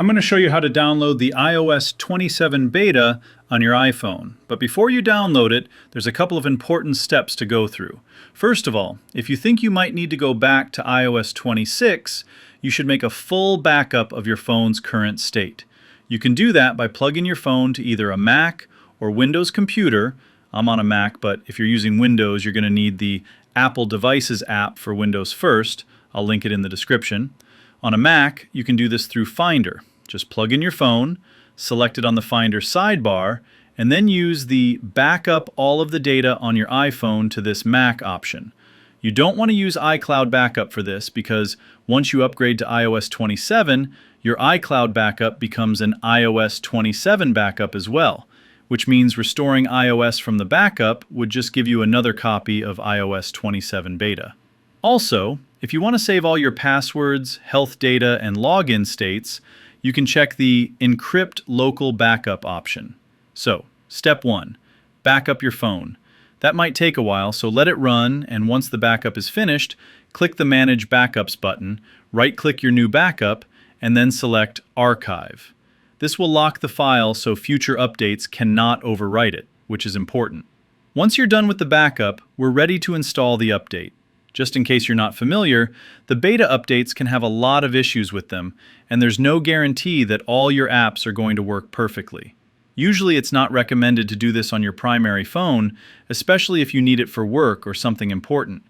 I'm going to show you how to download the iOS 27 beta on your iPhone. But before you download it, there's a couple of important steps to go through. First of all, if you think you might need to go back to iOS 26, you should make a full backup of your phone's current state. You can do that by plugging your phone to either a Mac or Windows computer. I'm on a Mac, but if you're using Windows, you're going to need the Apple Devices app for Windows first. I'll link it in the description. On a Mac, you can do this through Finder. Just plug in your phone, select it on the Finder sidebar, and then use the backup all of the data on your iPhone to this Mac option. You don't want to use iCloud backup for this because once you upgrade to iOS 27, your iCloud backup becomes an iOS 27 backup as well, which means restoring iOS from the backup would just give you another copy of iOS 27 beta. Also, if you want to save all your passwords, health data, and login states, you can check the Encrypt Local Backup option. So, step 1, back up your phone. That might take a while, so let it run, and once the backup is finished, click the Manage Backups button, right-click your new backup, and then select Archive. This will lock the file so future updates cannot overwrite it, which is important. Once you're done with the backup, we're ready to install the update. Just in case you're not familiar, the beta updates can have a lot of issues with them, and there's no guarantee that all your apps are going to work perfectly. Usually it's not recommended to do this on your primary phone, especially if you need it for work or something important.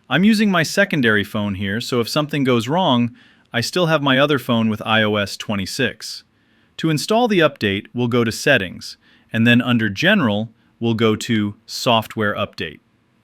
I'm using my secondary phone here, so if something goes wrong, I still have my other phone with iOS 26. To install the update, we'll go to Settings, and then under General, we'll go to Software Update.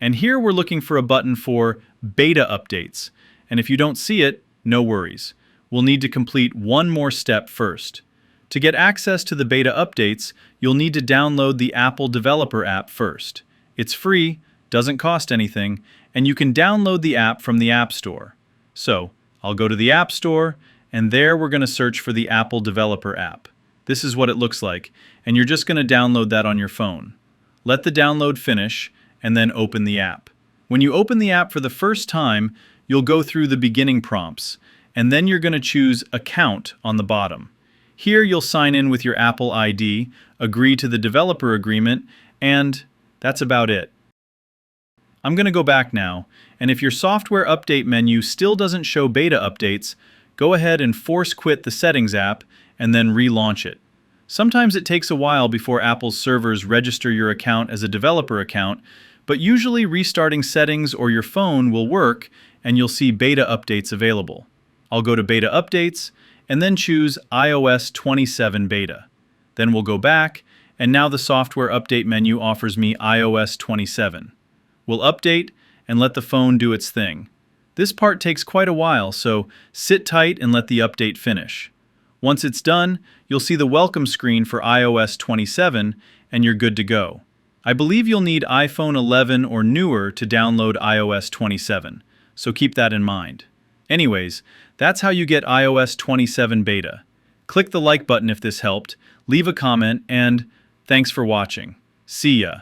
And here we're looking for a button for Beta Updates. And if you don't see it, no worries. We'll need to complete one more step first. To get access to the beta updates, you'll need to download the Apple Developer app first. It's free, doesn't cost anything, and you can download the app from the App Store. So, I'll go to the App Store, and there we're going to search for the Apple Developer app. This is what it looks like, and you're just going to download that on your phone. Let the download finish, and then open the app. When you open the app for the first time, you'll go through the beginning prompts, and then you're going to choose Account on the bottom. Here you'll sign in with your Apple ID, agree to the developer agreement, and that's about it. I'm going to go back now, and if your software update menu still doesn't show beta updates, go ahead and force quit the Settings app and then relaunch it. Sometimes it takes a while before Apple's servers register your account as a developer account, but usually restarting Settings or your phone will work and you'll see beta updates available. I'll go to Beta Updates and then choose iOS 27 Beta. Then we'll go back, and now the software update menu offers me iOS 27. We'll update and let the phone do its thing. This part takes quite a while, so sit tight and let the update finish. Once it's done, you'll see the welcome screen for iOS 27 and you're good to go. I believe you'll need iPhone 11 or newer to download iOS 27, so keep that in mind. Anyways, that's how you get iOS 27 beta. Click the like button if this helped, leave a comment, and thanks for watching. See ya!